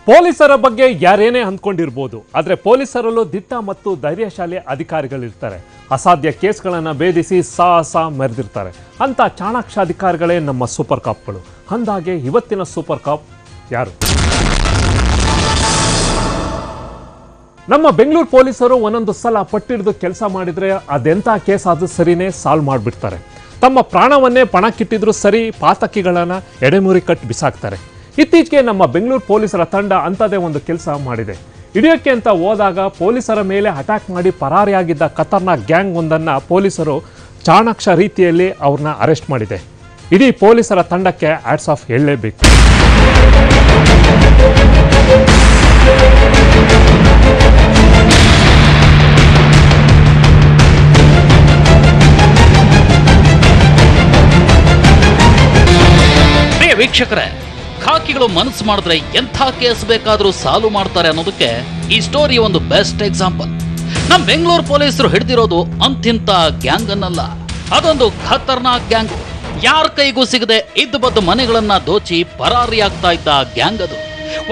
ಪೊಲೀಸರ ಬಗ್ಗೆ ಯಾರೇನೇ ಅಂದ್ಕೊಂಡಿರ್ಬೋದು, ಆದರೆ ಪೊಲೀಸರಲ್ಲೂ ದಿಟ್ಟ ಮತ್ತು ಧೈರ್ಯಶಾಲಿ ಅಧಿಕಾರಿಗಳಿರ್ತಾರೆ. ಅಸಾಧ್ಯ ಕೇಸ್ಗಳನ್ನು ಭೇದಿಸಿ ಸಾಹಸ ಮೆರೆದಿರ್ತಾರೆ. ಅಂಥ ಚಾಣಾಕ್ಷ ಅಧಿಕಾರಿಗಳೇ ನಮ್ಮ ಸೂಪರ್ ಕಾಪ್ಗಳು. ಅಂದಾಗೆ ಇವತ್ತಿನ ಸೂಪರ್ ಕಾಪ್ ಯಾರು? ನಮ್ಮ ಬೆಂಗಳೂರು ಪೊಲೀಸರು ಒಂದೊಂದು ಸಲ ಪಟ್ಟಿಡಿದು ಕೆಲಸ ಮಾಡಿದರೆ ಅದೆಂಥ ಕೇಸ್ ಆದರೂ ಸರಿನೇ ಸಾಲ್ವ್ ಮಾಡಿಬಿಡ್ತಾರೆ. ತಮ್ಮ ಪ್ರಾಣವನ್ನೇ ಪಣಕ್ಕಿಟ್ಟಿದ್ರು ಸರಿ, ಪಾತಕಿಗಳನ್ನು ಎಡೆಮುರಿ ಕಟ್ಟಿ ಬಿಸಾಕ್ತಾರೆ. ಇತ್ತೀಚೆಗೆ ನಮ್ಮ ಬೆಂಗಳೂರು ಪೊಲೀಸರ ತಂಡ ಅಂಥದ್ದೇ ಒಂದು ಕೆಲಸ ಮಾಡಿದೆ. ಹಿಡಿಯೋಕ್ಕೆ ಅಂತ ಹೋದಾಗ ಪೊಲೀಸರ ಮೇಲೆ ಅಟ್ಯಾಕ್ ಮಾಡಿ ಪರಾರಿಯಾಗಿದ್ದ ಖತರ್ನಾಕ್ ಗ್ಯಾಂಗ್ ಒಂದನ್ನು ಪೊಲೀಸರು ಚಾಣಾಕ್ಷ ರೀತಿಯಲ್ಲಿ ಅವ್ರನ್ನ ಅರೆಸ್ಟ್ ಮಾಡಿದೆ. ಇಡೀ ಪೊಲೀಸರ ತಂಡಕ್ಕೆ ಹ್ಯಾಟ್ಸ್ ಆಫ್ ಹೇಳಲೇಬೇಕು. ವೀಕ್ಷಕರೇ, ಖಾಕಿಗಳು ಮನಸ್ಸು ಮಾಡಿದ್ರೆ ಎಂಥ ಕೇಸ್ ಬೇಕಾದರೂ ಸಾಲ್ವ್ ಮಾಡ್ತಾರೆ ಅನ್ನೋದಕ್ಕೆ ಈ ಸ್ಟೋರಿ ಒಂದು ಬೆಸ್ಟ್ ಎಕ್ಸಾಂಪಲ್. ನಮ್ಮ ಬೆಂಗಳೂರು ಪೊಲೀಸರು ಹಿಡಿದಿರೋದು ಅಂತಿಂತ ಗ್ಯಾಂಗ್ ಅನ್ನಲ್ಲ, ಅದೊಂದು ಖತರ್ನಾಕ್ ಗ್ಯಾಂಗು. ಯಾರ ಕೈಗೂ ಸಿಗದೆ ಇದ್ದ ಬದ್ದ ಮನೆಗಳನ್ನ ದೋಚಿ ಪರಾರಿಯಾಗ್ತಾ ಇದ್ದ ಗ್ಯಾಂಗ್ ಅದು.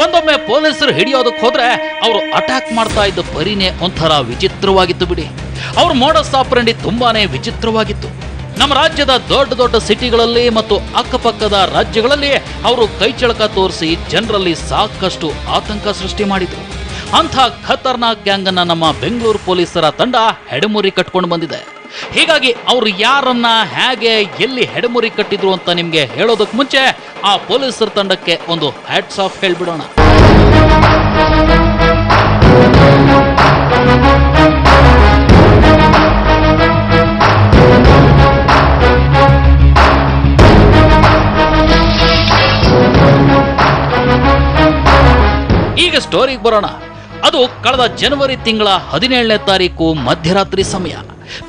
ಒಂದೊಮ್ಮೆ ಪೊಲೀಸರು ಹಿಡಿಯೋದಕ್ಕೆ ಹೋದ್ರೆ ಅವರು ಅಟ್ಯಾಕ್ ಮಾಡ್ತಾ ಇದ್ದ ಪರಿನೇ ಒಂಥರ ವಿಚಿತ್ರವಾಗಿತ್ತು ಬಿಡಿ. ಅವ್ರ ಮೋಡಸ್ ಆಪರೆಂಡಿ ತುಂಬಾನೇ ವಿಚಿತ್ರವಾಗಿತ್ತು. ನಮ್ಮ ರಾಜ್ಯದ ದೊಡ್ಡ ದೊಡ್ಡ ಸಿಟಿಗಳಲ್ಲಿ ಮತ್ತು ಅಕ್ಕಪಕ್ಕದ ರಾಜ್ಯಗಳಲ್ಲಿ ಅವರು ಕೈಚಳಕ ತೋರಿಸಿ ಜನರಲ್ಲಿ ಸಾಕಷ್ಟು ಆತಂಕ ಸೃಷ್ಟಿ ಮಾಡಿದ್ರು. ಅಂಥ ಖತರ್ನಾಕ್ ಗ್ಯಾಂಗ್ ಅನ್ನ ನಮ್ಮ ಬೆಂಗಳೂರು ಪೊಲೀಸರ ತಂಡ ಹೆಡೆಮುರಿ ಕಟ್ಕೊಂಡು ಬಂದಿದೆ. ಹೀಗಾಗಿ ಅವರು ಯಾರನ್ನ ಹೇಗೆ ಎಲ್ಲಿ ಹೆಡೆಮುರಿ ಕಟ್ಟಿದ್ರು ಅಂತ ನಿಮ್ಗೆ ಹೇಳೋದಕ್ಕೆ ಮುಂಚೆ ಆ ಪೊಲೀಸರ ತಂಡಕ್ಕೆ ಒಂದು ಹ್ಯಾಟ್ಸ್ ಆಫ್ ಹೇಳ್ಬಿಡೋಣ. ಈಗ ಸ್ಟೋರಿಗೆ ಬರೋಣ. ಅದು ಕಳೆದ ಜನವರಿ ತಿಂಗಳ 17ನೇ ತಾರೀಕು ಮಧ್ಯರಾತ್ರಿ ಸಮಯ.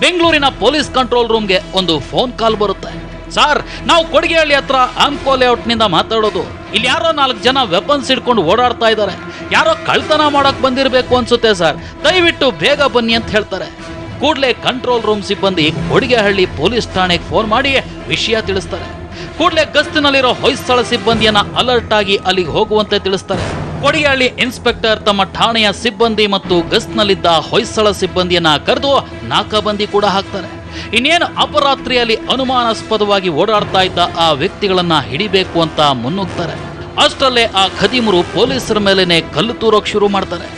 ಬೆಂಗಳೂರಿನ ಪೊಲೀಸ್ ಕಂಟ್ರೋಲ್ ರೂಮ್ಗೆ ಒಂದು ಫೋನ್ ಕಾಲ್ ಬರುತ್ತೆ. ಸರ್, ನಾವು ಕೊಡಿಗೆಹಳ್ಳಿ ಹತ್ರ ಆಮ್ಕೋ ಲೇಔಟ್ನಿಂದ ಮಾತಾಡೋದು. ಇಲ್ಲಿ ಯಾರೋ 4 ಜನ ವೆಪನ್ಸ್ ಹಿಡ್ಕೊಂಡು ಓಡಾಡ್ತಾ ಇದ್ದಾರೆ. ಯಾರೋ ಕಳ್ತನ ಮಾಡಕ್ ಬಂದಿರಬೇಕು ಅನ್ಸುತ್ತೆ ಸರ್, ದಯವಿಟ್ಟು ಬೇಗ ಬನ್ನಿ ಅಂತ ಹೇಳ್ತಾರೆ. ಕೂಡಲೇ ಕಂಟ್ರೋಲ್ ರೂಮ್ ಸಿಬ್ಬಂದಿ ಕೊಡಿಗೆಹಳ್ಳಿ ಪೊಲೀಸ್ ಠಾಣೆಗೆ ಫೋನ್ ಮಾಡಿ ವಿಷಯ ತಿಳಿಸ್ತಾರೆ. ಕೂಡಲೇ ಗಸ್ತಿನಲ್ಲಿರೋ ಹೊಯ್ಸಳ ಸಿಬ್ಬಂದಿಯನ್ನ ಅಲರ್ಟ್ ಆಗಿ ಅಲ್ಲಿಗೆ ಹೋಗುವಂತೆ ತಿಳಿಸ್ತಾರೆ. ಕೊಡಿಗೆಹಳ್ಳಿ ಇನ್ಸ್ಪೆಕ್ಟರ್ ತಮ್ಮ ಠಾಣೆಯ ಸಿಬ್ಬಂದಿ ಮತ್ತು ಗಸ್ತಿನಲ್ಲಿದ್ದ ಹೊಯ್ಸಳ ಸಿಬ್ಬಂದಿಯನ್ನ ಕರೆದು ನಾಕಾಬಂದಿ ಕೂಡ ಹಾಕ್ತಾರೆ. ಇನ್ನೇನು ಅಪರಾತ್ರಿಯಲ್ಲಿ ಅನುಮಾನಾಸ್ಪದವಾಗಿ ಓಡಾಡ್ತಾ ಇದ್ದ ಆ ವ್ಯಕ್ತಿಗಳನ್ನ ಹಿಡಿಬೇಕು ಅಂತ ಮುನ್ನುಗ್ತಾರೆ. ಅಷ್ಟರಲ್ಲೇ ಆ ಖದೀಮರು ಪೊಲೀಸರ ಮೇಲೇನೆ ಕಲ್ಲು ತೂರೋಕ್ ಶುರು ಮಾಡ್ತಾರೆ.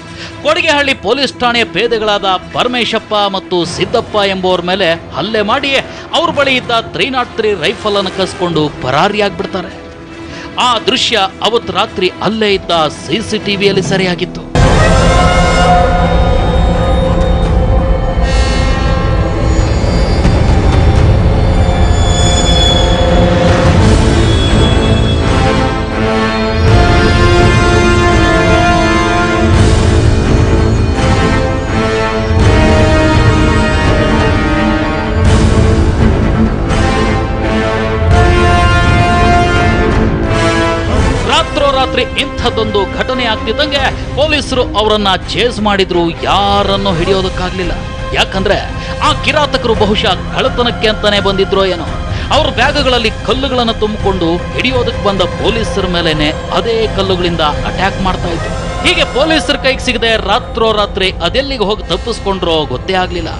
ಕೊಡಿಗೆಹಳ್ಳಿ ಪೊಲೀಸ್ ಠಾಣೆಯ ಪೇದೆಗಳಾದ ಪರಮೇಶಪ್ಪ ಮತ್ತು ಸಿದ್ದಪ್ಪ ಎಂಬುವರ ಮೇಲೆ ಹಲ್ಲೆ ಮಾಡಿ ಅವ್ರ ಬಳಿ ಇದ್ದ 303 ರೈಫಲ್ ಅನ್ನು ಕಸ್ಕೊಂಡು ಪರಾರಿಯಾಗ್ಬಿಡ್ತಾರೆ. ಆ ದೃಶ್ಯ ಅವತ್ತು ರಾತ್ರಿ ಅಲ್ಲೇ ಇದ್ದ CCTVಯಲ್ಲಿ ಸೆರೆಯಾಗಿತ್ತು. ಇಂಥದ್ದೊಂದು ಘಟನೆ ಆಗ್ತಿದ್ದಂಗೆ ಪೊಲೀಸರು ಅವರನ್ನ ಚೇಸ್ ಮಾಡಿದ್ರು, ಯಾರನ್ನು ಹಿಡಿಯೋದಕ್ಕಾಗ್ಲಿಲ್ಲ. ಯಾಕಂದ್ರೆ ಆ ಕಿರಾತಕರು ಬಹುಶಃ ಕಳ್ಳತನಕ್ಕೆ ಅಂತಾನೆ ಬಂದಿದ್ರೋ ಏನೋ. ಅವ್ರ ಬ್ಯಾಗ್ಗಳಲ್ಲಿ ಕಲ್ಲುಗಳನ್ನು ತುಂಬಿಕೊಂಡು ಹಿಡಿಯೋದಕ್ಕೆ ಬಂದ ಪೊಲೀಸರ ಮೇಲೇನೆ ಅದೇ ಕಲ್ಲುಗಳಿಂದ ಅಟ್ಯಾಕ್ ಮಾಡ್ತಾ ಇದ್ರು. ಹೀಗೆ ಪೊಲೀಸರ ಕೈಗೆ ಸಿಗದೆ ರಾತ್ರೋರಾತ್ರಿ ಅದೆಲ್ಲಿಗೆ ಹೋಗಿ ತಪ್ಪಿಸ್ಕೊಂಡ್ರೋ ಗೊತ್ತೇ ಆಗ್ಲಿಲ್ಲ.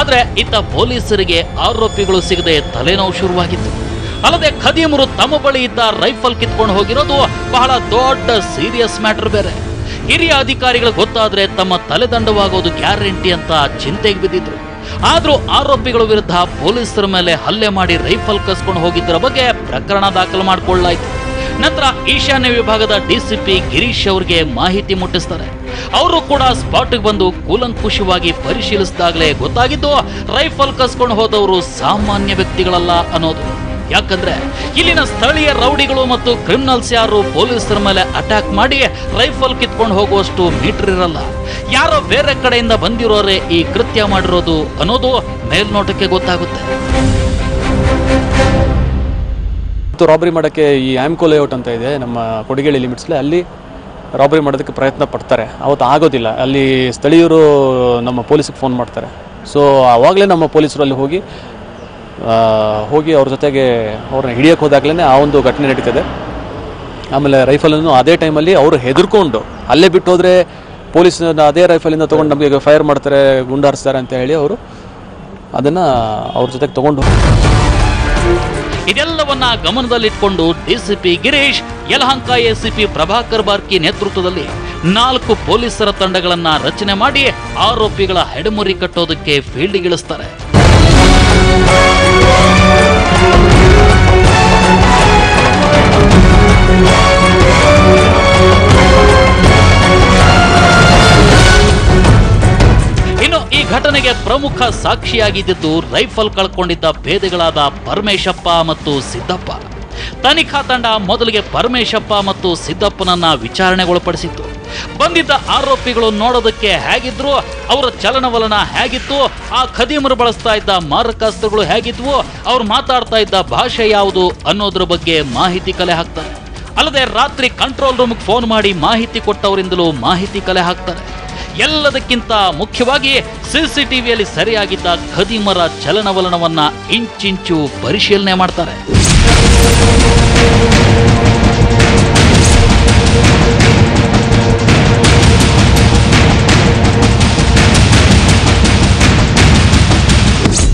ಆದ್ರೆ ಇತ್ತ ಪೊಲೀಸರಿಗೆ ಆರೋಪಿಗಳು ಸಿಗದೆ ತಲೆನೋವು ಶುರುವಾಗಿತ್ತು. ಅಲ್ಲದೆ ಖದೀಮರು ತಮ್ಮ ಬಳಿ ಇದ್ದ ರೈಫಲ್ ಕಿತ್ಕೊಂಡು ಹೋಗಿರೋದು ಬಹಳ ದೊಡ್ಡ ಸೀರಿಯಸ್ ಮ್ಯಾಟರ್ ಬೇರೆ. ಹಿರಿಯ ಅಧಿಕಾರಿಗಳು ಗೊತ್ತಾದ್ರೆ ತಮ್ಮ ತಲೆದಂಡವಾಗೋದು ಗ್ಯಾರಂಟಿ ಅಂತ ಚಿಂತೆಗೆ ಬಿದ್ದಿದ್ರು. ಆದ್ರೂ ಆರೋಪಿಗಳ ವಿರುದ್ಧ ಪೊಲೀಸರ ಮೇಲೆ ಹಲ್ಲೆ ಮಾಡಿ ರೈಫಲ್ ಕಸ್ಕೊಂಡು ಹೋಗಿದ್ದರ ಬಗ್ಗೆ ಪ್ರಕರಣ ದಾಖಲು ಮಾಡಿಕೊಳ್ಳಲಾಯಿತು. ನಂತರ ಈಶಾನ್ಯ ವಿಭಾಗದ DCP ಗಿರೀಶ್ ಅವರಿಗೆ ಮಾಹಿತಿ ಮುಟ್ಟಿಸ್ತಾರೆ. ಅವರು ಕೂಡ ಸ್ಪಾಟ್ಗೆ ಬಂದು ಕೂಲಂಕುಷವಾಗಿ ಪರಿಶೀಲಿಸಿದಾಗಲೇ ಗೊತ್ತಾಗಿದ್ದು ರೈಫಲ್ ಕಸ್ಕೊಂಡು ಹೋದವರು ಸಾಮಾನ್ಯ ವ್ಯಕ್ತಿಗಳಲ್ಲ ಅನ್ನೋದು. ಯಾಕಂದ್ರೆ ಇಲ್ಲಿನ ಸ್ಥಳೀಯ ರೌಡಿಗಳು ಮತ್ತು ಕ್ರಿಮಿನಲ್ಸ್ ಯಾರು ಪೊಲೀಸರ ಮೇಲೆ ಅಟ್ಯಾಕ್ ಮಾಡಿ ರೈಫಲ್ ಕಿತ್ಕೊಂಡು ಹೋಗುವಷ್ಟು ಮೀಟರ್ ಇರಲ್ಲ. ಯಾರೋ ಬೇರೆ ಕಡೆಯಿಂದ ಬಂದಿರೋರೇ ಈ ಕೃತ್ಯ ಮಾಡಿರೋದು ಅನ್ನೋದು ಮೇಲ್ನೋಟಕ್ಕೆ ಗೊತ್ತಾಗುತ್ತೆ. ರಾಬರಿ ಮಾಡೋಕ್ಕೆ ಈ ಆಮ್ಕೋ ಲೇಔಟ್ ಅಂತ ಇದೆ ನಮ್ಮ ಕೊಡಿಗೆಹಳ್ಳಿ ಲಿಮಿಟ್ಸ್ಲಿ, ಅಲ್ಲಿ ರಾಬರಿ ಮಾಡೋದಕ್ಕೆ ಪ್ರಯತ್ನ ಪಡ್ತಾರೆ. ಅವತ್ತು ಆಗೋದಿಲ್ಲ. ಅಲ್ಲಿ ಸ್ಥಳೀಯರು ನಮ್ಮ ಪೊಲೀಸಿಗೆ ಫೋನ್ ಮಾಡ್ತಾರೆ. ಸೊ ಆವಾಗಲೇ ನಮ್ಮ ಪೊಲೀಸರು ಅಲ್ಲಿ ಹೋಗಿ ಅವ್ರ ಜೊತೆಗೆ ಅವ್ರನ್ನ ಹಿಡಿಯೋಕ್ಕೆ ಹೋದಾಗಲೇ ಆ ಒಂದು ಘಟನೆ ನಡೀತದೆ. ಆಮೇಲೆ ರೈಫಲನ್ನು ಅದೇ ಟೈಮಲ್ಲಿ ಅವರು ಹೆದರ್ಕೊಂಡು ಅಲ್ಲೇ ಬಿಟ್ಟು ಹೋದರೆ ಪೊಲೀಸ್ ಅದೇ ರೈಫಲಿಂದ ತೊಗೊಂಡು ನಮಗೆ ಫೈರ್ ಮಾಡ್ತಾರೆ, ಗುಂಡಾರಿಸ್ತಾರೆ ಅಂತ ಹೇಳಿ ಅವರು ಅದನ್ನು ಅವ್ರ ಜೊತೆಗೆ ತೊಗೊಂಡು. ಇದೆಲ್ಲವನ್ನ ಗಮನದಲ್ಲಿಟ್ಕೊಂಡು ಡಿಸಿಪಿ ಗಿರೀಶ್, ಯಲಹಂಕ ಎಸಿಪಿ ಪ್ರಭಾಕರ್ ಬಾರ್ಕಿ ನೇತೃತ್ವದಲ್ಲಿ 4 ಪೊಲೀಸರ ತಂಡಗಳನ್ನ ರಚನೆ ಮಾಡಿ ಆರೋಪಿಗಳ ಹೆಡಮುರಿ ಕಟ್ಟೋದಕ್ಕೆ ಫೀಲ್ಡ್ಗಿಳಿಸ್ತಾರೆ. ಇನ್ನು ಈ ಘಟನೆಗೆ ಪ್ರಮುಖ ಸಾಕ್ಷಿಯಾಗಿದ್ದು ರೈಫಲ್ ಕಳ್ಕೊಂಡಿದ್ದ ಭೇದಿಗಳಾದ ಪರಮೇಶಪ್ಪ ಮತ್ತು ಸಿದ್ದಪ್ಪ. ತನಿಖಾ ತಂಡ ಮೊದಲಿಗೆ ಪರಮೇಶಪ್ಪ ಮತ್ತು ಸಿದ್ದಪ್ಪನನ್ನ ವಿಚಾರಣೆಗೊಳಪಡಿಸಿತ್ತು. ಬಂದಿದ್ದ ಆರೋಪಿಗಳು ನೋಡೋದಕ್ಕೆ ಹೇಗಿದ್ರು, ಅವರ ಚಲನವಲನ ಹೇಗಿತ್ತು, ಆ ಖದೀಮರು ಬಳಸ್ತಾ ಇದ್ದ ಮಾರಕಾಸ್ತ್ರಗಳು ಹೇಗಿದ್ವು, ಅವ್ರು ಮಾತಾಡ್ತಾ ಇದ್ದ ಭಾಷೆ ಯಾವುದು ಅನ್ನೋದ್ರ ಬಗ್ಗೆ ಮಾಹಿತಿ ಕಲೆ ಹಾಕ್ತಾರೆ. ಅಲ್ಲದೆ ರಾತ್ರಿ ಕಂಟ್ರೋಲ್ ರೂಮ್ಗೆ ಫೋನ್ ಮಾಡಿ ಮಾಹಿತಿ ಕೊಟ್ಟವರಿಂದಲೂ ಮಾಹಿತಿ ಕಲೆ ಹಾಕ್ತಾರೆ. ಎಲ್ಲದಕ್ಕಿಂತ ಮುಖ್ಯವಾಗಿ ಸಿಸಿಟಿವಿಯಲ್ಲಿ ಸರಿಯಾಗಿದ್ದ ಖದೀಮರ ಚಲನವಲನವನ್ನ ಇಂಚಿಂಚು ಪರಿಶೀಲನೆ ಮಾಡ್ತಾರೆ.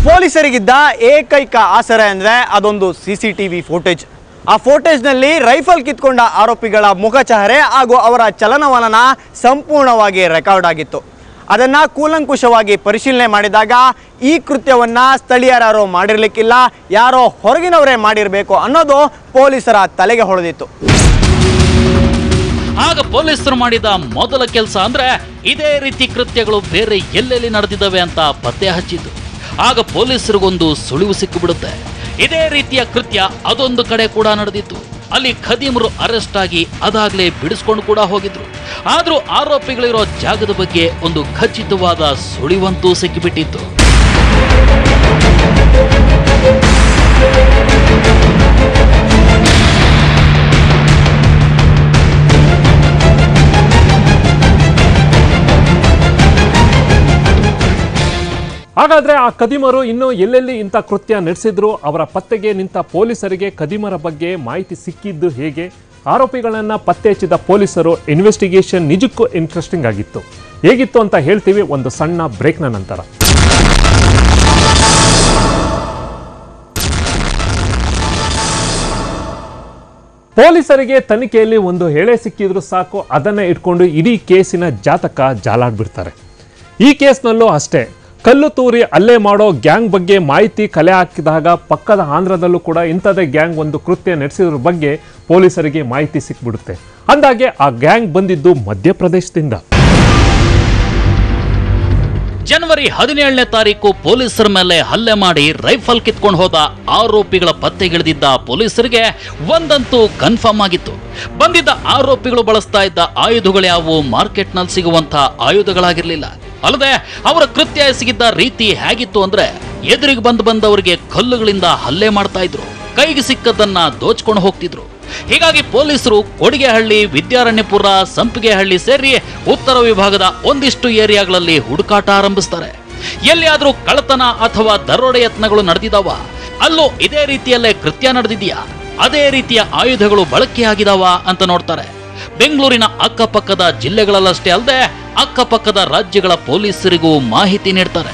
ಪೊಲೀಸರಿಗಿದ್ದ ಏಕೈಕ ಆಸರೆ ಅಂದರೆ ಅದೊಂದು CCTV ಫೋಟೇಜ್. ಆ ಫೋಟೇಜ್ನಲ್ಲಿ ರೈಫಲ್ ಕಿತ್ಕೊಂಡ ಆರೋಪಿಗಳ ಮುಖಚಹರೆ ಹಾಗೂ ಅವರ ಚಲನವಲನ ಸಂಪೂರ್ಣವಾಗಿ ರೆಕಾರ್ಡ್ ಆಗಿತ್ತು. ಅದನ್ನು ಕೂಲಂಕುಷವಾಗಿ ಪರಿಶೀಲನೆ ಮಾಡಿದಾಗ ಈ ಕೃತ್ಯವನ್ನು ಸ್ಥಳೀಯರಾರೋ ಮಾಡಿರಲಿಕ್ಕಿಲ್ಲ, ಯಾರೋ ಹೊರಗಿನವರೇ ಮಾಡಿರಬೇಕು ಅನ್ನೋದು ಪೊಲೀಸರ ತಲೆಗೆ ಹೊಳೆದಿತ್ತು. ಆಗ ಪೊಲೀಸರು ಮಾಡಿದ ಮೊದಲ ಕೆಲಸ ಅಂದ್ರೆ ಇದೇ ರೀತಿ ಕೃತ್ಯಗಳು ಬೇರೆ ಎಲ್ಲೆಲ್ಲಿ ನಡೆದಿದ್ದಾವೆ ಅಂತ ಪತ್ತೆ ಹಚ್ಚಿದ್ದು. ಆಗ ಪೊಲೀಸರಿಗೊಂದು ಸುಳಿವು ಸಿಕ್ಕಿಬಿಡುತ್ತೆ. ಇದೇ ರೀತಿಯ ಕೃತ್ಯ ಅದೊಂದು ಕಡೆ ಕೂಡ ನಡೆದಿತ್ತು. ಅಲ್ಲಿ ಖದೀಮರು ಅರೆಸ್ಟ್ ಆಗಿ ಅದಾಗಲೇ ಬಿಡಿಸ್ಕೊಂಡು ಕೂಡ ಹೋಗಿದ್ರು. ಆದರೂ ಆರೋಪಿಗಳಿರೋ ಜಾಗದ ಬಗ್ಗೆ ಒಂದು ಖಚಿತವಾದ ಸುಳಿವಂತೂ ಸಿಕ್ಕಿಬಿಟ್ಟಿತ್ತು. ಹಾಗಾದ್ರೆ ಆ ಖದೀಮರು ಇನ್ನು ಎಲ್ಲೆಲ್ಲಿ ಇಂಥ ಕೃತ್ಯ ನಡೆಸಿದ್ರು, ಅವರ ಪತ್ತೆಗೆ ನಿಂತ ಪೊಲೀಸರಿಗೆ ಖದೀಮರ ಬಗ್ಗೆ ಮಾಹಿತಿ ಸಿಕ್ಕಿದ್ದು ಹೇಗೆ, ಆರೋಪಿಗಳನ್ನ ಪತ್ತೆ ಹಚ್ಚಿದ ಪೊಲೀಸರು ಇನ್ವೆಸ್ಟಿಗೇಷನ್ ನಿಜಕ್ಕೂ ಇಂಟ್ರೆಸ್ಟಿಂಗ್ ಆಗಿತ್ತು. ಹೇಗಿತ್ತು ಅಂತ ಹೇಳ್ತೀವಿ ಒಂದು ಸಣ್ಣ ಬ್ರೇಕ್ನ ನಂತರ. ಪೊಲೀಸರಿಗೆ ತನಿಖೆಯಲ್ಲಿ ಒಂದು ಎಳೆ ಸಿಕ್ಕಿದ್ರು ಸಾಕು, ಅದನ್ನ ಇಟ್ಕೊಂಡು ಇಡೀ ಕೇಸಿನ ಜಾತಕ ಜಾಲಾಡ್ಬಿಡ್ತಾರೆ. ಈ ಕೇಸ್ನಲ್ಲೂ ಅಷ್ಟೇ, ಕಲ್ಲು ತೂರಿ ಅಲ್ಲೇ ಮಾಡೋ ಗ್ಯಾಂಗ್ ಬಗ್ಗೆ ಮಾಹಿತಿ ಕಲೆ ಹಾಕಿದಾಗ ಪಕ್ಕದ ಆಂಧ್ರದಲ್ಲೂ ಕೂಡ ಇಂಥದೇ ಗ್ಯಾಂಗ್ ಒಂದು ಕೃತ್ಯ ನಡೆಸಿದ್ರ ಬಗ್ಗೆ ಪೊಲೀಸರಿಗೆ ಮಾಹಿತಿ ಸಿಕ್ಬಿಡುತ್ತೆ. ಅಂದಾಗೆ ಆ ಗ್ಯಾಂಗ್ ಬಂದಿದ್ದು ಮಧ್ಯಪ್ರದೇಶದಿಂದ. ಜನವರಿ 17ನೇ ತಾರೀಕು ಪೊಲೀಸರ ಮೇಲೆ ಹಲ್ಲೆ ಮಾಡಿ ರೈಫಲ್ ಕಿತ್ಕೊಂಡು ಹೋದ ಆರೋಪಿಗಳ ಪತ್ತೆಗಿಳಿದಿದ್ದ ಪೊಲೀಸರಿಗೆ ಒಂದಂತೂ ಕನ್ಫರ್ಮ್ ಆಗಿತ್ತು. ಬಂದಿದ್ದ ಆರೋಪಿಗಳು ಬಳಸ್ತಾ ಇದ್ದ ಆಯುಧಗಳು ಯಾವುವು ಮಾರ್ಕೆಟ್ನಲ್ಲಿ ಸಿಗುವಂತಹ ಆಯುಧಗಳಾಗಿರ್ಲಿಲ್ಲ. ಅಲ್ಲದೆ ಅವರ ಕೃತ್ಯ ಎಸಗಿದ್ದ ರೀತಿ ಹೇಗಿತ್ತು ಅಂದ್ರೆ ಎದುರಿಗೆ ಬಂದವರಿಗೆ ಕಲ್ಲುಗಳಿಂದ ಹಲ್ಲೆ ಮಾಡ್ತಾ ಇದ್ರು, ಕೈಗೆ ಸಿಕ್ಕದನ್ನ ದೋಚ್ಕೊಂಡು ಹೋಗ್ತಿದ್ರು. ಹೀಗಾಗಿ ಪೊಲೀಸರು ಕೊಡಿಗೆಹಳ್ಳಿ, ವಿದ್ಯಾರಣ್ಯಪುರ, ಸಂಪಿಗೆಹಳ್ಳಿ ಸೇರಿ ಉತ್ತರ ವಿಭಾಗದ ಒಂದಿಷ್ಟು ಏರಿಯಾಗಳಲ್ಲಿ ಹುಡುಕಾಟ ಆರಂಭಿಸ್ತಾರೆ. ಎಲ್ಲಿಯಾದ್ರೂ ಕಳ್ಳತನ ಅಥವಾ ದರೋಡೆ ಯತ್ನಗಳು ನಡೆದಿದಾವ, ಅಲ್ಲೂ ಇದೇ ರೀತಿಯಲ್ಲೇ ಕೃತ್ಯ ನಡೆದಿದೆಯಾ, ಅದೇ ರೀತಿಯ ಆಯುಧಗಳು ಬಳಕೆಯಾಗಿದಾವ ಅಂತ ನೋಡ್ತಾರೆ. ಬೆಂಗಳೂರಿನ ಅಕ್ಕಪಕ್ಕದ ಜಿಲ್ಲೆಗಳಲ್ಲಷ್ಟೇ ಅಲ್ಲದೆ ಅಕ್ಕಪಕ್ಕದ ರಾಜ್ಯಗಳ ಪೊಲೀಸರಿಗೂ ಮಾಹಿತಿ ನೀಡ್ತಾರೆ.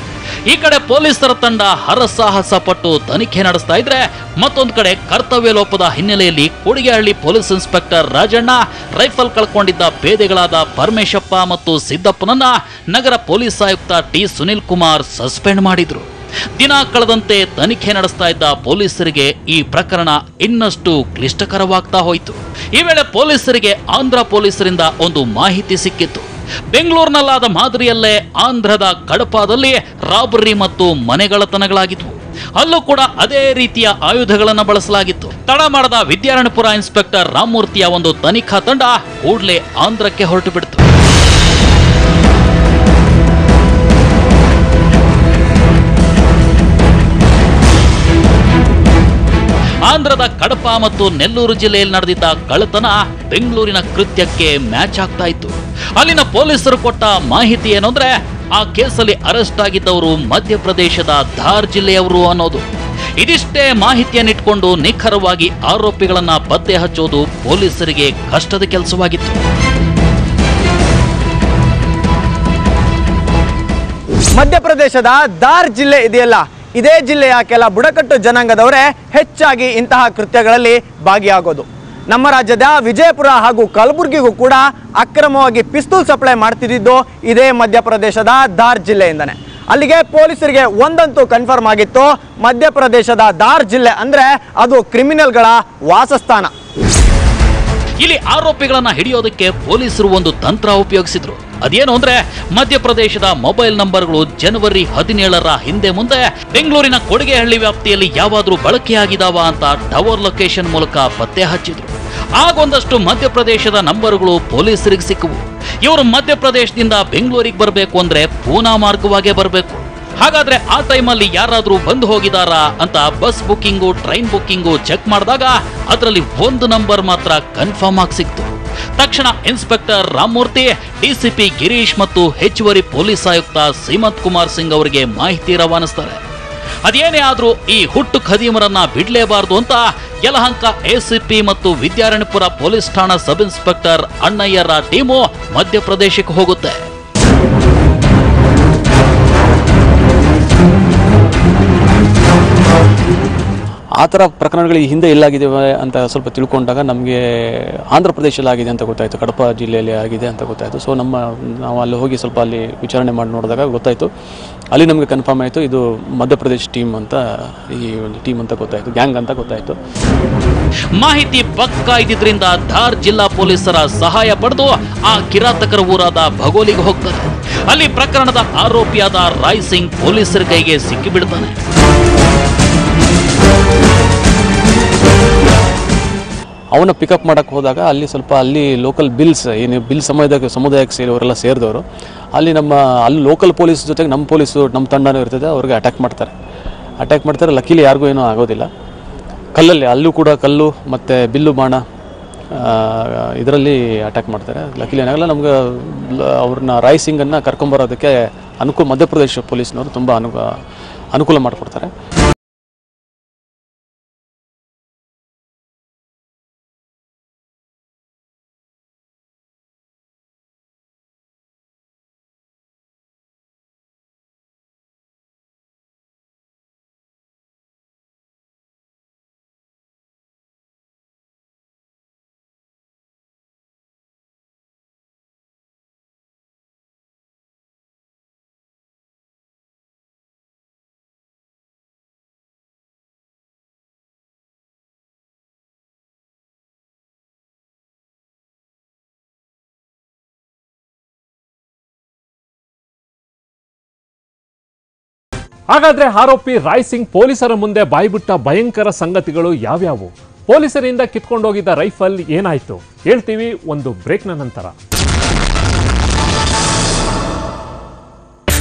ಈ ಕಡೆ ಪೊಲೀಸರ ತಂಡ ಹರಸಾಹಸ ಪಟ್ಟು ತನಿಖೆ ನಡೆಸ್ತಾ ಇದ್ರೆ, ಮತ್ತೊಂದು ಕಡೆ ಕರ್ತವ್ಯ ಲೋಪದ ಹಿನ್ನೆಲೆಯಲ್ಲಿ Kodigehalli police inspector Rajanna rifle ಕಳ್ಕೊಂಡಿದ್ದ ಪೇದೆಗಳಾದ ಪರಮೇಶಪ್ಪ ಮತ್ತು ಸಿದ್ದಪ್ಪನನ್ನ ನಗರ ಪೊಲೀಸ್ ಆಯುಕ್ತ ಟಿ ಸುನಿಲ್ ಕುಮಾರ್ ಸಸ್ಪೆಂಡ್ ಮಾಡಿದ್ರು. ದಿನ ಕಳೆದಂತೆ ತನಿಖೆ ನಡೆಸ್ತಾ ಇದ್ದ ಪೊಲೀಸರಿಗೆ ಈ ಪ್ರಕರಣ ಇನ್ನಷ್ಟು ಕ್ಲಿಷ್ಟಕರವಾಗ್ತಾ ಹೋಯಿತು. ಈ ವೇಳೆ ಪೊಲೀಸರಿಗೆ ಆಂಧ್ರ ಪೊಲೀಸರಿಂದ ಒಂದು ಮಾಹಿತಿ ಸಿಕ್ಕಿತ್ತು. ಬೆಂಗಳೂರಿನಲ್ಲಾದ ಮಾದರಿಯಲ್ಲೇ ಆಂಧ್ರದ ಕಡಪಾದಲ್ಲಿ ರಾಬರಿ ಮತ್ತು ಮನೆಗಳ್ಳತನಗಳಾಗಿದ್ವು. ಅಲ್ಲೂ ಕೂಡ ಅದೇ ರೀತಿಯ ಆಯುಧಗಳನ್ನು ಬಳಸಲಾಗಿತ್ತು. ತಡ ಮಾಡದ ವಿದ್ಯಾರಣ್ಯಪುರ ಇನ್ಸ್ಪೆಕ್ಟರ್ ರಾಮಮೂರ್ತಿಯ ಒಂದು ತನಿಖಾ ತಂಡ ಕೂಡಲೇ ಆಂಧ್ರಕ್ಕೆ ಹೊರಟು ಬಿಡ್ತು. ಆಂಧ್ರದ ಕಡಪ ಮತ್ತು ನೆಲ್ಲೂರು ಜಿಲ್ಲೆಯಲ್ಲಿ ನಡೆದಿದ್ದ ಕಳ್ಳತನ ಬೆಂಗಳೂರಿನ ಕೃತ್ಯಕ್ಕೆ ಮ್ಯಾಚ್ ಆಗ್ತಾ ಇತ್ತು. ಅಲ್ಲಿನ ಪೊಲೀಸರು ಕೊಟ್ಟ ಮಾಹಿತಿ ಏನಂದ್ರೆ ಆ ಕೇಸಲ್ಲಿ ಅರೆಸ್ಟ್ ಆಗಿದ್ದವರು ಮಧ್ಯಪ್ರದೇಶದ ಧಾರ್ ಜಿಲ್ಲೆಯವರು ಅನ್ನೋದು. ಇದಿಷ್ಟೇ ಮಾಹಿತಿಯನ್ನಿಟ್ಕೊಂಡು ನಿಖರವಾಗಿ ಆರೋಪಿಗಳನ್ನ ಪತ್ತೆ ಹಚ್ಚೋದು ಪೊಲೀಸರಿಗೆ ಕಷ್ಟದ ಕೆಲಸವಾಗಿತ್ತು. ಮಧ್ಯಪ್ರದೇಶದ ದಾರ್ ಜಿಲ್ಲೆ ಇದೆಯಲ್ಲ, ಇದೇ ಜಿಲ್ಲೆಯ ಕೆಲ ಬುಡಕಟ್ಟು ಜನಾಂಗದವರೇ ಹೆಚ್ಚಾಗಿ ಇಂತಹ ಕೃತ್ಯಗಳಲ್ಲಿ ಭಾಗಿಯಾಗೋದು. ನಮ್ಮ ರಾಜ್ಯದ ವಿಜಯಪುರ ಹಾಗೂ ಕಲಬುರಗಿಗೂ ಕೂಡ ಅಕ್ರಮವಾಗಿ ಪಿಸ್ತೂಲ್ ಸಪ್ಲೈ ಮಾಡ್ತಿದ್ದು ಇದೇ ಮಧ್ಯಪ್ರದೇಶದ ದಾರ್ ಜಿಲ್ಲೆಯಿಂದನೇ. ಅಲ್ಲಿಗೆ ಪೊಲೀಸರಿಗೆ ಒಂದಂತೂ ಕನ್ಫರ್ಮ್ ಆಗಿತ್ತು, ಮಧ್ಯಪ್ರದೇಶದ ದಾರ್ ಜಿಲ್ಲೆ ಅಂದ್ರೆ ಅದು ಕ್ರಿಮಿನಲ್ಗಳ ವಾಸಸ್ಥಾನ. ಇಲ್ಲಿ ಆರೋಪಿಗಳನ್ನ ಹಿಡಿಯೋದಕ್ಕೆ ಪೊಲೀಸರು ಒಂದು ತಂತ್ರ ಉಪಯೋಗಿಸಿದ್ರು. ಅದೇನು ಅಂದ್ರೆ ಮಧ್ಯಪ್ರದೇಶದ ಮೊಬೈಲ್ ನಂಬರ್ಗಳು ಜನವರಿ 17ರ ಹಿಂದೆ ಮುಂದೆ ಬೆಂಗಳೂರಿನ ಕೊಡಿಗೆಹಳ್ಳಿ ವ್ಯಾಪ್ತಿಯಲ್ಲಿ ಯಾವಾದ್ರೂ ಬಳಕೆಯಾಗಿದಾವ ಅಂತ ಟವರ್ ಲೊಕೇಶನ್ ಮೂಲಕ ಪತ್ತೆ ಹಚ್ಚಿದ್ರು. ಆಗೊಂದಷ್ಟು ಮಧ್ಯಪ್ರದೇಶದ ನಂಬರ್ಗಳು ಪೊಲೀಸರಿಗೆ ಸಿಕ್ಕವು. ಇವರು ಮಧ್ಯಪ್ರದೇಶದಿಂದ ಬೆಂಗಳೂರಿಗೆ ಬರಬೇಕು ಅಂದ್ರೆ ಪೂನಾ ಮಾರ್ಗವಾಗೇ ಬರಬೇಕು. ಹಾಗಾದ್ರೆ ಆ ಟೈಮಲ್ಲಿ ಯಾರಾದ್ರೂ ಬಂದು ಹೋಗಿದಾರಾ ಅಂತ bus booking train booking check ಮಾಡಿದಾಗ ಅದರಲ್ಲಿ ಒಂದು ನಂಬರ್ ಮಾತ್ರ ಕನ್ಫರ್ಮ್ ಆಗಿ ಸಿಕ್ತು. ತಕ್ಷಣ ಇನ್ಸ್ಪೆಕ್ಟರ್ ರಾಮಮೂರ್ತಿ, ಡಿಸಿಪಿ ಗಿರೀಶ್ ಮತ್ತು ಹೆಚ್ಚುವರಿ ಪೊಲೀಸ್ ಆಯುಕ್ತ ಸೀಮಂತ್ ಕುಮಾರ್ ಸಿಂಗ್ ಅವರಿಗೆ ಮಾಹಿತಿ ರವಾನಿಸ್ತಾರೆ. ಅದೇನೇ ಆದ್ರೂ ಈ ಹುಟ್ಟು ಖದೀಮರನ್ನ ಬಿಡ್ಲೇಬಾರದು ಅಂತ ಯಲಹಂಕ ಎಸಿಪಿ ಮತ್ತು ವಿದ್ಯಾರಣ್ಯಪುರ ಪೊಲೀಸ್ ಠಾಣಾ ಸಬ್ ಇನ್ಸ್ಪೆಕ್ಟರ್ ಅಣ್ಣಯ್ಯರ ಟೀಮು ಮಧ್ಯಪ್ರದೇಶಕ್ಕೆ ಹೋಗುತ್ತೆ. ಆ ಥರ ಪ್ರಕರಣಗಳು ಈ ಹಿಂದೆ ಎಲ್ಲಾಗಿದ್ದಾವೆ ಅಂತ ಸ್ವಲ್ಪ ತಿಳ್ಕೊಂಡಾಗ ನಮಗೆ ಆಂಧ್ರ ಪ್ರದೇಶದಲ್ಲಿ ಆಗಿದೆ ಅಂತ ಗೊತ್ತಾಯಿತು, ಕಡಪ ಜಿಲ್ಲೆಯಲ್ಲಿ ಆಗಿದೆ ಅಂತ ಗೊತ್ತಾಯಿತು. ಸೊ ನಾವು ಅಲ್ಲಿ ಹೋಗಿ ಸ್ವಲ್ಪ ಅಲ್ಲಿ ವಿಚಾರಣೆ ಮಾಡಿ ನೋಡಿದಾಗ ಗೊತ್ತಾಯಿತು. ಅಲ್ಲಿ ನಮಗೆ ಕನ್ಫರ್ಮ್ ಆಯಿತು ಇದು ಮಧ್ಯಪ್ರದೇಶ ಟೀಮ್ ಅಂತ, ಈ ಒಂದು ಟೀಮ್ ಅಂತ ಗೊತ್ತಾಯಿತು, ಗ್ಯಾಂಗ್ ಅಂತ ಗೊತ್ತಾಯಿತು. ಮಾಹಿತಿ ಪಕ್ಕಾ ಇದ್ದಿದ್ರಿಂದ ಧಾರ್ ಜಿಲ್ಲಾ ಪೊಲೀಸರ ಸಹಾಯ ಪಡೆದು ಆ ಕಿರಾತಕರ ಊರಾದ ಭಗೋಲಿಗೆ ಹೋಗ್ತಾರೆ. ಅಲ್ಲಿ ಪ್ರಕರಣದ ಆರೋಪಿಯಾದ ರಾಯ್ ಸಿಂಗ್ ಪೊಲೀಸರ ಕೈಗೆ ಸಿಕ್ಕಿಬಿಡ್ತಾನೆ. ಅವನ್ನ ಪಿಕಪ್ ಮಾಡೋಕ್ಕೆ ಹೋದಾಗ ಅಲ್ಲಿ ಲೋಕಲ್ ಏನು ಬಿಲ್ ಸಮುದಾಯಕ್ಕೆ ಸೇರಿವರೆಲ್ಲ ಸೇರಿದವರು ಅಲ್ಲಿ ಲೋಕಲ್ ಪೊಲೀಸ್ ಜೊತೆಗೆ ನಮ್ಮ ಪೊಲೀಸು ನಮ್ಮ ತಂಡನೂ ಇರ್ತದೆ, ಅವ್ರಿಗೆ ಅಟ್ಯಾಕ್ ಮಾಡ್ತಾರೆ. ಲಕ್ಕಿಲಿ ಯಾರಿಗೂ ಏನೂ ಆಗೋದಿಲ್ಲ. ಕಲ್ಲಲ್ಲಿ ಅಲ್ಲೂ ಕೂಡ ಕಲ್ಲು ಮತ್ತು ಬಿಲ್ಲು ಬಾಣ ಇದರಲ್ಲಿ ಅಟ್ಯಾಕ್ ಮಾಡ್ತಾರೆ. ಲಕ್ಕಿಲಿ ಏನಾಗಲ್ಲ. ನಮ್ಗೆ ಅವ್ರನ್ನ ರಾಯ್ ಸಿಂಗನ್ನು ಕರ್ಕೊಂಬರೋದಕ್ಕೆ ಮಧ್ಯಪ್ರದೇಶ ಪೊಲೀಸ್ನವರು ತುಂಬ ಅನುಕೂಲ ಮಾಡಿಕೊಡ್ತಾರೆ. ಹಾಗಾದ್ರೆ ಆರೋಪಿ ರಾಯ್ ಸಿಂಗ್ ಪೊಲೀಸರ ಮುಂದೆ ಬಾಯ್ಬಿಟ್ಟ ಭಯಂಕರ ಸಂಗತಿಗಳು ಯಾವ್ಯಾವು? ಪೊಲೀಸರಿಂದ ಕಿತ್ಕೊಂಡೋಗಿದ್ದ ರೈಫಲ್ ಏನಾಯ್ತು? ಹೇಳ್ತೀವಿ ಒಂದು ಬ್ರೇಕ್ನ ನಂತರ.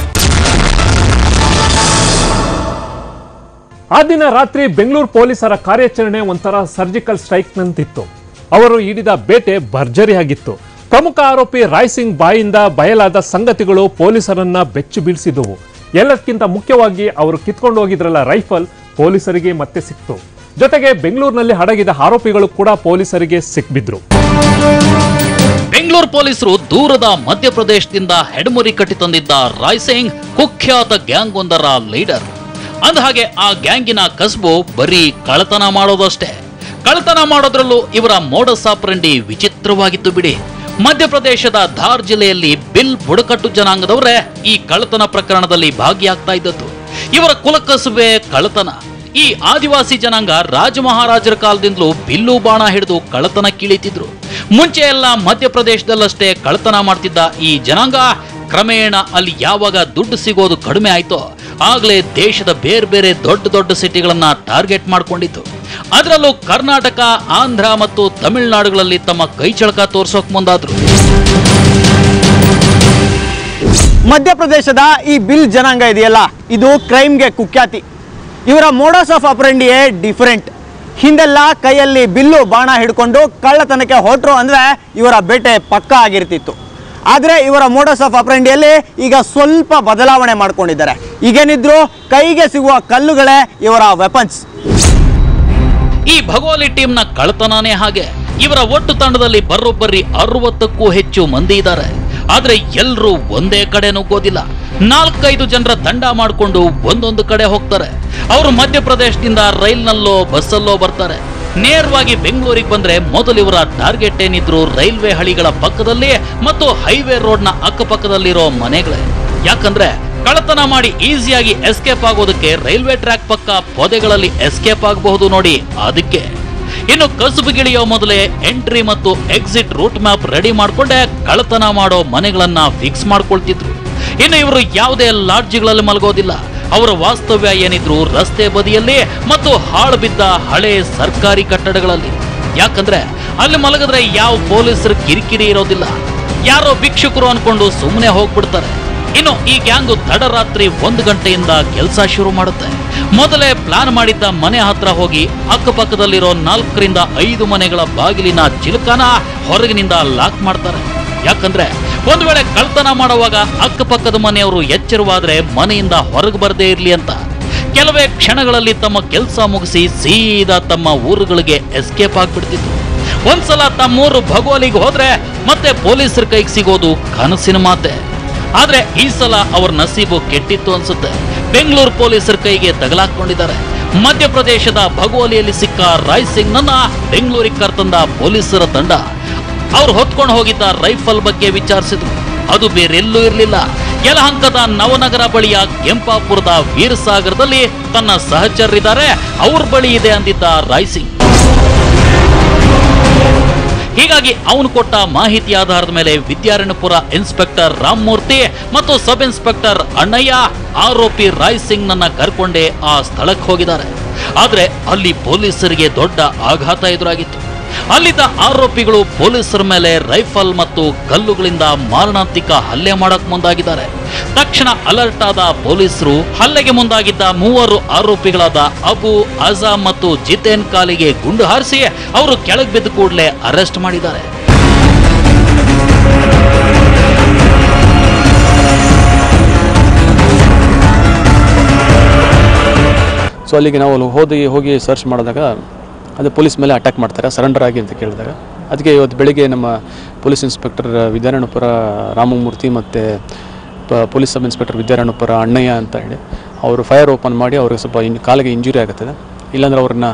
ಆ ದಿನ ರಾತ್ರಿ ಬೆಂಗಳೂರು ಪೊಲೀಸರ ಕಾರ್ಯಾಚರಣೆ ಒಂಥರ ಸರ್ಜಿಕಲ್ ಸ್ಟ್ರೈಕ್ ನಂತಿತ್ತು. ಅವರು ಹಿಡಿದ ಬೇಟೆ ಭರ್ಜರಿಯಾಗಿತ್ತು. ಪ್ರಮುಖ ಆರೋಪಿ ರಾಯ್ ಸಿಂಗ್ ಬಾಯಿಂದ ಬಯಲಾದ ಸಂಗತಿಗಳು ಪೊಲೀಸರನ್ನ ಬೆಚ್ಚು ಬೀಳಿಸಿದವು. ಎಲ್ಲಕ್ಕಿಂತ ಮುಖ್ಯವಾಗಿ ಅವರು ಕಿತ್ಕೊಂಡು ಹೋಗಿದ್ರಲ್ಲ ರೈಫಲ್ ಪೊಲೀಸರಿಗೆ ಮತ್ತೆ ಸಿಕ್ತು. ಜೊತೆಗೆ ಬೆಂಗಳೂರಿನಲ್ಲಿ ಅಡಗಿದ ಆರೋಪಿಗಳು ಕೂಡ ಪೊಲೀಸರಿಗೆ ಸಿಕ್ಬಿದ್ರು. ಬೆಂಗಳೂರು ಪೊಲೀಸರು ದೂರದ ಮಧ್ಯಪ್ರದೇಶದಿಂದ ಹೆಡಮುರಿ ಕಟ್ಟಿ ತಂದಿದ್ದ ರಾಯ್ ಸಿಂಗ್ ಕುಖ್ಯಾತ ಗ್ಯಾಂಗ್ ಒಂದರ ಲೀಡರ್. ಅಂದಹಾಗೆ ಆ ಗ್ಯಾಂಗಿನ ಕಸಬು ಬರೀ ಕಳ್ಳತನ ಮಾಡೋದಷ್ಟೇ. ಕಳ್ಳತನ ಮಾಡೋದ್ರಲ್ಲೂ ಇವರ ಮೋಡಸ್ ಆಪರೆಂಡಿ ವಿಚಿತ್ರವಾಗಿತ್ತು ಬಿಡಿ. ಮಧ್ಯಪ್ರದೇಶದ ಧಾರ್ ಜಿಲ್ಲೆಯಲ್ಲಿ ಬಿಲ್ ಬುಡಕಟ್ಟು ಜನಾಂಗದವರೇ ಈ ಕಳ್ಳತನ ಪ್ರಕರಣದಲ್ಲಿ ಭಾಗಿಯಾಗ್ತಾ ಇದ್ದದ್ದು. ಇವರ ಕುಲಕಸುಬೆ ಕಳ್ಳತನ. ಈ ಆದಿವಾಸಿ ಜನಾಂಗ ರಾಜಮಹಾರಾಜರ ಕಾಲದಿಂದಲೂ ಬಿಲ್ಲು ಬಾಣ ಹಿಡಿದು ಕಳ್ಳತನ ಕೀಳಿತಿದ್ರು. ಮುಂಚೆ ಎಲ್ಲ ಮಧ್ಯಪ್ರದೇಶದಲ್ಲಷ್ಟೇ ಕಳ್ಳತನ ಮಾಡ್ತಿದ್ದ ಈ ಜನಾಂಗ ಕ್ರಮೇಣ ಅಲ್ಲಿ ಯಾವಾಗ ದುಡ್ಡು ಸಿಗೋದು ಕಡಿಮೆ ಆಯ್ತೋ ಆಗ್ಲೇ ದೇಶದ ಬೇರೆ ಬೇರೆ ದೊಡ್ಡ ದೊಡ್ಡ ಸಿಟಿಗಳನ್ನ ಟಾರ್ಗೆಟ್ ಮಾಡ್ಕೊಂಡಿತ್ತು. ಅದರಲ್ಲೂ ಕರ್ನಾಟಕ, ಆಂಧ್ರ ಮತ್ತು ತಮಿಳುನಾಡುಗಳಲ್ಲಿ ತಮ್ಮ ಕೈಚಳಕ ತೋರ್ಸೋಕ್ ಮುಂದಾದ್ರು. ಮಧ್ಯಪ್ರದೇಶದ ಈ ಬಿಲ್ ಜನಾಂಗ ಇದೆಯಲ್ಲ, ಇದು ಕ್ರೈಮ್ಗೆ ಕುಖ್ಯಾತಿ. ಇವರ ಮೋಡಸ್ ಆಫ್ ಆಪರೆಂಡಿಯೇ ಡಿಫರೆಂಟ್. ಹಿಂದೆಲ್ಲ ಕೈಯಲ್ಲಿ ಬಿಲ್ಲು ಬಾಣ ಹಿಡ್ಕೊಂಡು ಕಳ್ಳತನಕ್ಕೆ ಹೊರಟ್ರು ಅಂದ್ರೆ ಇವರ ಬೇಟೆ ಪಕ್ಕಾ ಆಗಿರ್ತಿತ್ತು. ಆದರೆ ಇವರ ಮೋಡಸ್ ಆಫ್ ಆಪರೆಂಡಿಯಲ್ಲಿ ಈಗ ಸ್ವಲ್ಪ ಬದಲಾವಣೆ ಮಾಡ್ಕೊಂಡಿದ್ದಾರೆ. ಈಗೇನಿದ್ರು ಕೈಗೆ ಸಿಗುವ ಕಲ್ಲುಗಳೇ ಇವರ ವೆಪನ್ಸ್. ಈ ಭಗೋಲಿ ಟೀಮ್ನ ಕಳ್ಳತನನೇ ಹಾಗೆ. ಇವರ ಒಟ್ಟು ತಂಡದಲ್ಲಿ ಬರೋಬ್ಬರಿ 60ಕ್ಕೂ ಹೆಚ್ಚು ಮಂದಿ ಇದ್ದಾರೆ. ಆದ್ರೆ ಎಲ್ಲರೂ ಒಂದೇ ಕಡೆ ನುಗ್ಗೋದಿಲ್ಲ. 4-5 ಜನರ ತಂಡ ಮಾಡಿಕೊಂಡು ಒಂದೊಂದು ಕಡೆ ಹೋಗ್ತಾರೆ. ಅವರು ಮಧ್ಯಪ್ರದೇಶದಿಂದ ರೈಲ್ನಲ್ಲೋ ಬಸ್ಸಲ್ಲೋ ಬರ್ತಾರೆ. ನೇರವಾಗಿ ಬೆಂಗಳೂರಿಗೆ ಬಂದ್ರೆ ಮೊದಲು ಇವರ ಟಾರ್ಗೆಟ್ ಏನಿದ್ರು ರೈಲ್ವೆ ಹಳಿಗಳ ಪಕ್ಕದಲ್ಲಿ ಮತ್ತು ಹೈವೇ ರೋಡ್ನ ಅಕ್ಕಪಕ್ಕದಲ್ಲಿರೋ ಮನೆಗಳೇ. ಯಾಕಂದ್ರೆ ಕಳ್ಳತನ ಮಾಡಿ ಈಸಿಯಾಗಿ ಎಸ್ಕೇಪ್ ಆಗೋದಕ್ಕೆ ರೈಲ್ವೆ ಟ್ರ್ಯಾಕ್ ಪಕ್ಕ ಪೊದೆಗಳಲ್ಲಿ ಎಸ್ಕೇಪ್ ಆಗಬಹುದು ನೋಡಿ, ಅದಕ್ಕೆ. ಇನ್ನು ಕಸುಬುಗಿಳಿಯೋ ಮೊದಲೇ ಎಂಟ್ರಿ ಮತ್ತು ಎಕ್ಸಿಟ್ ರೂಟ್ ಮ್ಯಾಪ್ ರೆಡಿ ಮಾಡ್ಕೊಂಡೆ ಕಳ್ಳತನ ಮಾಡೋ ಮನೆಗಳನ್ನ ಫಿಕ್ಸ್ ಮಾಡ್ಕೊಳ್ತಿದ್ರು. ಇನ್ನು ಇವರು ಯಾವುದೇ ಲಾಡ್ಜ್ಗಳಲ್ಲಿ ಮಲಗೋದಿಲ್ಲ. ಅವರ ವಾಸ್ತವ್ಯ ಏನಿದ್ರು ರಸ್ತೆ ಬದಿಯಲ್ಲಿ ಮತ್ತು ಹಾಳು ಬಿದ್ದ ಹಳೆ ಸರ್ಕಾರಿ ಕಟ್ಟಡಗಳಲ್ಲಿ. ಯಾಕಂದ್ರೆ ಅಲ್ಲಿ ಮಲಗಿದ್ರೆ ಯಾವ ಪೊಲೀಸರು ಕಿರಿಕಿರಿ ಇರೋದಿಲ್ಲ. ಯಾರೋ ಭಿಕ್ಷುಕರು ಅನ್ಕೊಂಡು ಸುಮ್ಮನೆ ಹೋಗ್ಬಿಡ್ತಾರೆ. ಇನ್ನು ಈ ಗ್ಯಾಂಗು ತಡರಾತ್ರಿ 1 ಗಂಟೆಯಿಂದ ಕೆಲಸ ಶುರು ಮಾಡುತ್ತೆ. ಮೊದಲೇ ಪ್ಲಾನ್ ಮಾಡಿದ್ದ ಮನೆ ಹತ್ರ ಹೋಗಿ ಅಕ್ಕಪಕ್ಕದಲ್ಲಿರೋ 4ರಿಂದ 5 ಮನೆಗಳ ಬಾಗಿಲಿನ ಚಿಲುಕನ ಹೊರಗಿನಿಂದ ಲಾಕ್ ಮಾಡ್ತಾರೆ. ಯಾಕಂದ್ರೆ ಒಂದು ವೇಳೆ ಕಳ್ತನ ಮಾಡುವಾಗ ಅಕ್ಕಪಕ್ಕದ ಮನೆಯವರು ಎಚ್ಚರವಾದ್ರೆ ಮನೆಯಿಂದ ಹೊರಗೆ ಬರದೇ ಇರ್ಲಿ ಅಂತ. ಕೆಲವೇ ಕ್ಷಣಗಳಲ್ಲಿ ತಮ್ಮ ಕೆಲಸ ಮುಗಿಸಿ ಸೀದಾ ತಮ್ಮ ಊರುಗಳಿಗೆ ಎಸ್ಕೇಪ್ ಆಗ್ಬಿಡ್ತಿದ್ರು. ಒಂದ್ಸಲ ತಮ್ಮೂರು ಭಗೋಲಿಗೆ ಹೋದ್ರೆ ಮತ್ತೆ ಪೊಲೀಸರ ಕೈಗೆ ಸಿಗೋದು ಕನಸಿನ ಮಾತೆ. ಆದ್ರೆ ಈ ಸಲ ಅವ್ರ ನಸೀಬು ಕೆಟ್ಟಿತ್ತು ಅನ್ಸುತ್ತೆ. ಬೆಂಗಳೂರು ಪೊಲೀಸರ ಕೈಗೆ ತಗಲಾಕೊಂಡಿದ್ದಾರೆ. ಮಧ್ಯಪ್ರದೇಶದ ಭಗೋಲಿಯಲ್ಲಿ ಸಿಕ್ಕ ರಾಯ್ ಸಿಂಗ್ ನನ್ನ ಬೆಂಗಳೂರಿಗೆ ಕರ್ತಂದ ಪೊಲೀಸರ ತಂಡ ಅವ್ರು ಹೊತ್ಕೊಂಡು ಹೋಗಿದ್ದ ರೈಫಲ್ ಬಗ್ಗೆ ವಿಚಾರಿಸಿದ್ರು. ಅದು ಬೇರೆಲ್ಲೂ ಇರಲಿಲ್ಲ, ಯಲಹಂಕದ ನವನಗರ ಬಳಿಯ ಕೆಂಪಾಪುರದ ವೀರಸಾಗರದಲ್ಲಿ ತನ್ನ ಸಹಚರರಿದ್ದಾರೆ, ಅವ್ರ ಬಳಿ ಇದೆ ಅಂದಿದ್ದ ರಾಯ್ ಸಿಂಗ್. ಹೀಗಾಗಿ ಅವನು ಕೊಟ್ಟ ಮಾಹಿತಿ ಆಧಾರದ ಮೇಲೆ ವಿದ್ಯಾರಣ್ಯಪುರ ಇನ್ಸ್ಪೆಕ್ಟರ್ ರಾಮಮೂರ್ತಿ ಮತ್ತು ಸಬ್ ಇನ್ಸ್ಪೆಕ್ಟರ್ ಅಣ್ಣಯ್ಯ ಆರೋಪಿ ರಾಯ್ ಸಿಂಗ್ ನನ್ನ ಕರ್ಕೊಂಡೇ ಆ ಸ್ಥಳಕ್ಕೆ ಹೋಗಿದ್ದಾರೆ. ಆದ್ರೆ ಅಲ್ಲಿ ಪೊಲೀಸರಿಗೆ ದೊಡ್ಡ ಆಘಾತ ಎದುರಾಗಿತ್ತು. ಅಲ್ಲಿದ್ದ ಆರೋಪಿಗಳು ಪೊಲೀಸರ ಮೇಲೆ ರೈಫಲ್ ಮತ್ತು ಕಲ್ಲುಗಳಿಂದ ಮಾರಣಾಂತಿಕ ಹಲ್ಲೆ ಮಾಡಕ್ ಮುಂದಾಗಿದ್ದಾರೆ. ತಕ್ಷಣ ಅಲರ್ಟ್ ಆದ ಪೊಲೀಸರು ಹಲ್ಲೆಗೆ ಮುಂದಾಗಿದ್ದ 3 ಆರೋಪಿಗಳಾದ ಅಬು, ಅಜಾಮ್ ಮತ್ತು ಜಿತೇನ್ ಕಾಲಿಗೆ ಗುಂಡು ಹಾರಿಸಿ ಅವರು ಕೆಳಗೆ ಬಿದ್ದ ಕೂಡಲೇ ಅರೆಸ್ಟ್ ಮಾಡಿದ್ದಾರೆ. ಸೊ ಅಲ್ಲಿಗೆ ನಾವು ಹೋಗಿ ಸರ್ಚ್ ಮಾಡಿದಾಗ ಅದು ಪೊಲೀಸ್ ಮೇಲೆ ಅಟ್ಯಾಕ್ ಮಾಡ್ತಾರೆ, ಸರೆಂಡರ್ ಆಗಿ ಅಂತ ಕೇಳಿದಾಗ. ಅದಕ್ಕೆ ಇವತ್ತು ಬೆಳಿಗ್ಗೆ ನಮ್ಮ ಪೊಲೀಸ್ ಇನ್ಸ್ಪೆಕ್ಟರ್ ವಿದ್ಯಾರಣ್ಯಪುರ ರಾಮಮೂರ್ತಿ ಮತ್ತು ಪೊಲೀಸ್ ಸಬ್ ಇನ್ಸ್ಪೆಕ್ಟರ್ ವಿದ್ಯಾರಣ್ಯಪುರ ಅಣ್ಣಯ್ಯ ಅಂತ ಹೇಳಿ ಅವರು ಫೈರ್ ಓಪನ್ ಮಾಡಿ ಅವ್ರಿಗೆ ಸ್ವಲ್ಪ ಕಾಲಿಗೆ ಇಂಜುರಿ ಆಗುತ್ತದೆ. ಇಲ್ಲಾಂದ್ರೆ ಅವ್ರನ್ನ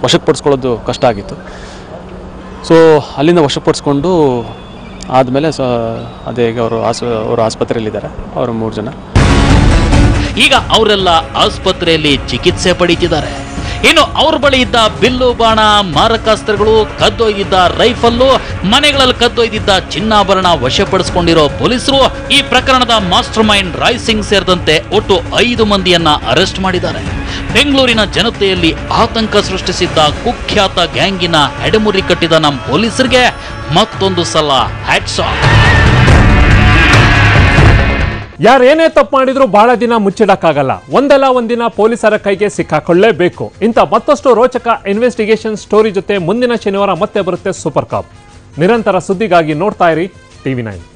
ವಶಪಡಿಸ್ಕೊಳ್ಳೋದು ಕಷ್ಟ ಆಗಿತ್ತು. ಸೊ ಅಲ್ಲಿಂದ ವಶಪಡಿಸ್ಕೊಂಡು ಆದಮೇಲೆ ಅದೇ ಈಗ ಅವರು ಆಸ್ಪತ್ರೆಯಲ್ಲಿದ್ದಾರೆ, ಅವರು 3 ಜನ. ಈಗ ಅವರೆಲ್ಲ ಆಸ್ಪತ್ರೆಯಲ್ಲಿ ಚಿಕಿತ್ಸೆ ಪಡೀತಿದ್ದಾರೆ. ಇನ್ನು ಅವ್ರ ಬಳಿ ಇದ್ದ ಬಿಲ್ಲು, ಬಾಣ, ಮಾರಕಾಸ್ತ್ರಗಳು, ಕದ್ದೊಯ್ದಿದ್ದ ರೈಫಲ್ಲು, ಮನೆಗಳಲ್ಲಿ ಕದ್ದೊಯ್ದಿದ್ದ ಚಿನ್ನಾಭರಣ ವಶಪಡಿಸಿಕೊಂಡಿರೋ ಪೊಲೀಸರು ಈ ಪ್ರಕರಣದ ಮಾಸ್ಟರ್ ಮೈಂಡ್ ರಾಯ್ ಸಿಂಗ್ ಸೇರಿದಂತೆ ಒಟ್ಟು 5 ಮಂದಿಯನ್ನ ಅರೆಸ್ಟ್ ಮಾಡಿದ್ದಾರೆ. ಬೆಂಗಳೂರಿನ ಜನತೆಯಲ್ಲಿ ಆತಂಕ ಸೃಷ್ಟಿಸಿದ್ದ ಕುಖ್ಯಾತ ಗ್ಯಾಂಗಿನ ಹೆಡೆಮುರಿ ಕಟ್ಟಿದ ನಮ್ಮ ಪೊಲೀಸರಿಗೆ ಮತ್ತೊಂದು ಸಲ ಹ್ಯಾಟ್ಸ್ ಆಫ್. ಯಾರೇನೇ ತಪ್ಪು ಮಾಡಿದ್ರು ಬಹಳ ದಿನ ಮುಚ್ಚಿಡಕ್ಕಾಗಲ್ಲ. ಒಂದಲ್ಲ ಒಂದಿನ ಪೊಲೀಸರ ಕೈಗೆ ಸಿಕ್ಕಾಕೊಳ್ಳೇಬೇಕು. ಇಂಥ ಮತ್ತಷ್ಟು ರೋಚಕ ಇನ್ವೆಸ್ಟಿಗೇಷನ್ ಸ್ಟೋರಿ ಜೊತೆ ಮುಂದಿನ ಶನಿವಾರ ಮತ್ತೆ ಬರುತ್ತೆ ಸೂಪರ್ ಕಾಪ್. ನಿರಂತರ ಸುದ್ದಿಗಾಗಿ ನೋಡ್ತಾ ಇರಿ TV9.